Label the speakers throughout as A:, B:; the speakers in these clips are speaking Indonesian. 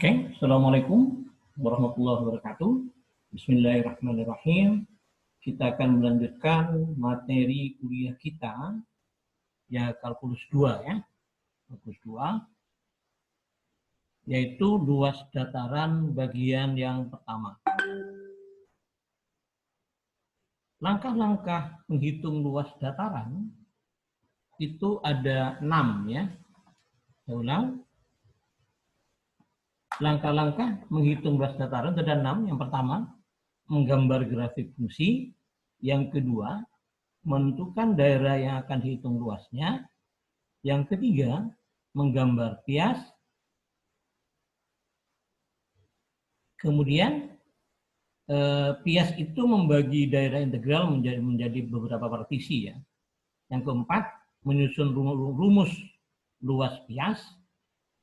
A: Oke, Assalamualaikum warahmatullahi wabarakatuh. Bismillahirrahmanirrahim. Kita akan melanjutkan materi kuliah kita, ya kalkulus 2 ya. Kalkulus 2, yaitu luas dataran bagian yang pertama. Langkah-langkah menghitung luas dataran itu ada 6 ya. Saya ulang. Langkah-langkah menghitung luas dataran ada 6. Yang pertama, menggambar grafik fungsi. Yang kedua, menentukan daerah yang akan dihitung luasnya. Yang ketiga, menggambar pias. Kemudian, pias itu membagi daerah integral menjadi beberapa partisi ya. Yang keempat, menyusun rumus luas pias.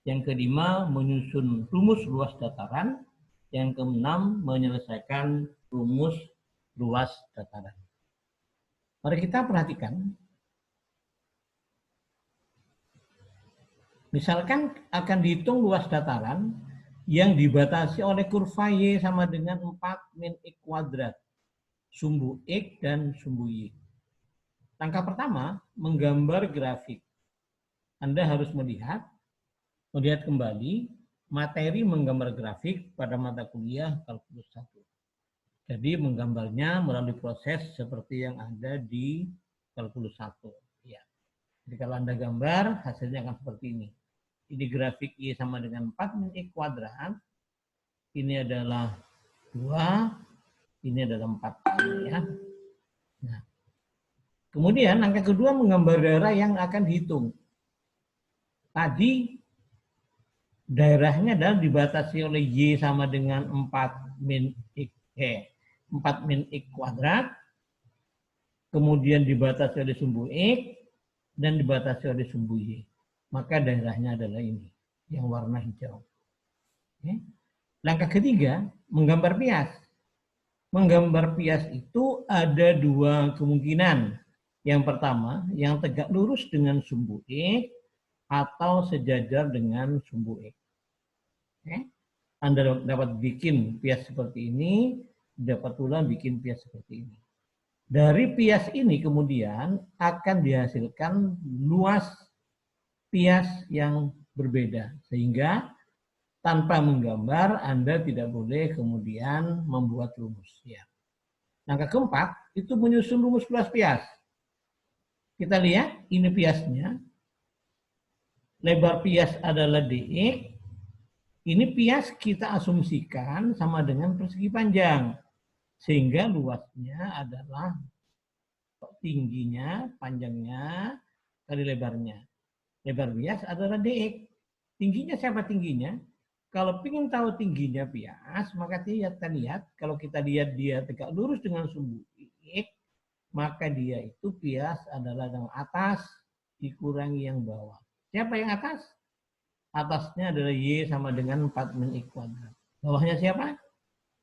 A: Yang kelima, menyusun rumus luas dataran. Yang keenam, menyelesaikan rumus luas dataran. Mari kita perhatikan. Misalkan akan dihitung luas dataran yang dibatasi oleh kurva Y sama dengan 4 min X kuadrat. Sumbu X dan sumbu Y. Langkah pertama, menggambar grafik. Anda harus melihat kembali materi menggambar grafik pada mata kuliah kalkulus 1. Jadi menggambarnya melalui proses seperti yang ada di kalkulus 1. Ya. Jadi kalau Anda gambar, hasilnya akan seperti ini. Ini grafik Y sama dengan 4 min X kuadrat. Ini adalah 2, ini adalah 4. Ya. Nah. Kemudian langkah kedua menggambar daerah yang akan dihitung. Tadi daerahnya adalah dibatasi oleh Y sama dengan 4 min X kuadrat, kemudian dibatasi oleh sumbu X, dan dibatasi oleh sumbu Y. Maka daerahnya adalah ini, yang warna hijau. Oke. Langkah ketiga, menggambar pias. Menggambar pias itu ada 2 kemungkinan. Yang pertama, yang tegak lurus dengan sumbu X, atau sejajar dengan sumbu X. Oke. Anda dapat bikin pias seperti ini, dapat pula bikin pias seperti ini. Dari pias ini kemudian akan dihasilkan luas pias yang berbeda. Sehingga tanpa menggambar, Anda tidak boleh kemudian membuat rumus. Ya. Langkah keempat, itu menyusun rumus luas pias. Kita lihat, ini piasnya. Lebar pias adalah dx. Ini pias kita asumsikan sama dengan persegi panjang. Sehingga luasnya adalah tingginya, panjangnya, kali lebarnya. Lebar pias adalah dx. Tingginya siapa tingginya? Kalau ingin tahu tingginya pias, maka kita lihat, kalau kita lihat dia tegak lurus dengan sumbu x, maka dia itu pias adalah yang atas dikurangi yang bawah. Siapa yang atas? Atasnya adalah Y sama dengan 4 min X kuadrat. Bawahnya siapa?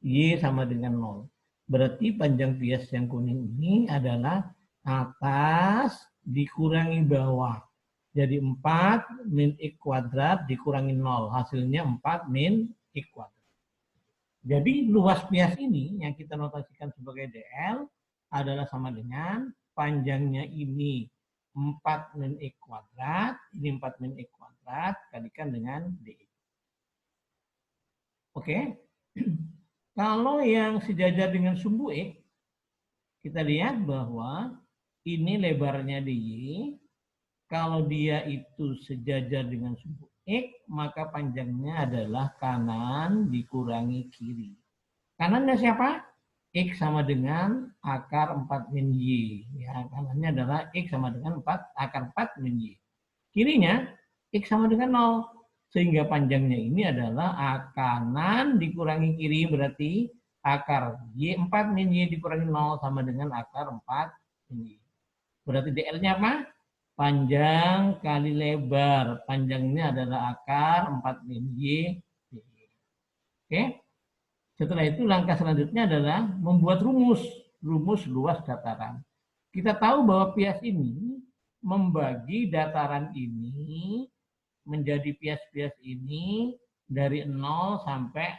A: Y sama dengan 0. Berarti panjang pias yang kuning ini adalah atas dikurangi bawah. Jadi 4 min X kuadrat dikurangi 0. Hasilnya 4 min X kuadrat. Jadi luas pias ini yang kita notasikan sebagai DL adalah sama dengan panjangnya ini 4 min X kuadrat, ini 4 min X kuadrat, kalikan dengan DX. Oke. Kalau yang sejajar dengan sumbu X, kita lihat bahwa ini lebarnya DY. Kalau dia itu sejajar dengan sumbu X, maka panjangnya adalah kanan dikurangi kiri. Kanannya siapa? X sama dengan akar 4 min Y. Ya, kanannya adalah X sama dengan 4, akar 4 min Y. Kirinya, X sama dengan 0. Sehingga panjangnya ini adalah kanan dikurangi kiri, berarti akar Y 4 min Y dikurangi 0 sama dengan akar 4 min Y. Berarti DL-nya apa? Panjang kali lebar. Panjangnya adalah akar 4 min Y. Oke. Setelah itu langkah selanjutnya adalah membuat rumus luas dataran. Kita tahu bahwa pias ini membagi dataran ini menjadi pias-pias ini dari 0 sampai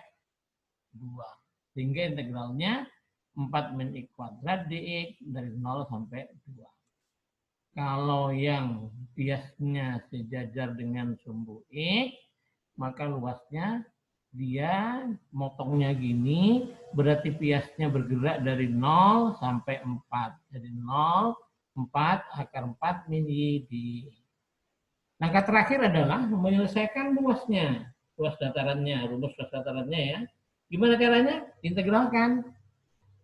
A: 2. Sehingga integralnya 4 min X kuadrat dx dari 0 sampai 2. Kalau yang biasnya sejajar dengan sumbu X, maka luasnya dia motongnya gini, berarti biasnya bergerak dari 0 sampai 4. Jadi 0, 4, akar 4 min Y dx. Langkah terakhir adalah menyelesaikan luasnya, luas datarannya, rumus luas datarannya ya. Gimana caranya? Integralkan.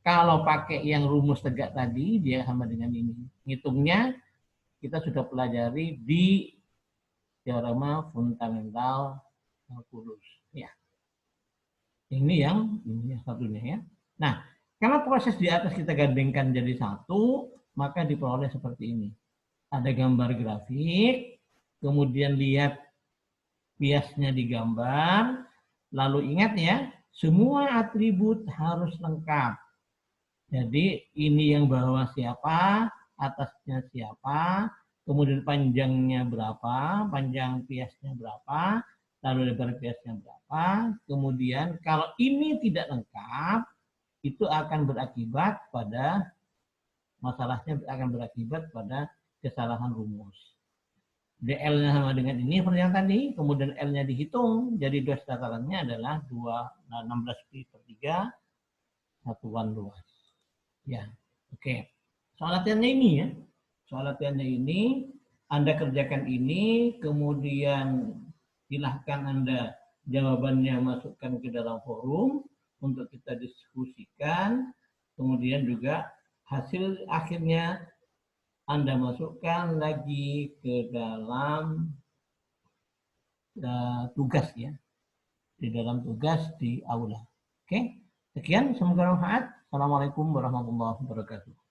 A: Kalau pakai yang rumus tegak tadi, dia sama dengan ini. Ngitungnya kita sudah pelajari di teorema fundamental kalkulus. Ya. Ini yang satunya ya. Nah, kalau proses di atas kita gandengkan jadi satu, maka diperoleh seperti ini. Ada gambar grafik, kemudian lihat biasnya digambar, lalu ingat ya, semua atribut harus lengkap. Jadi ini yang bawah siapa, atasnya siapa, kemudian panjangnya berapa, panjang biasnya berapa, lalu lebar biasnya berapa. Kemudian kalau ini tidak lengkap, itu akan berakibat pada masalahnya akan berakibat pada kesalahan rumus. DL-nya sama dengan ini seperti yang tadi, kemudian L-nya dihitung, jadi luas datarannya adalah 16 pi per 3 satuan luas. Ya, oke. Soal latihannya ini ya. Soal latihannya ini, Anda kerjakan ini, kemudian silahkan Anda jawabannya masukkan ke dalam forum untuk kita diskusikan, kemudian juga hasil akhirnya Anda masukkan lagi ke dalam tugas ya, di dalam tugas di aula. Oke, sekian, semoga bermanfaat. Assalamualaikum warahmatullahi wabarakatuh.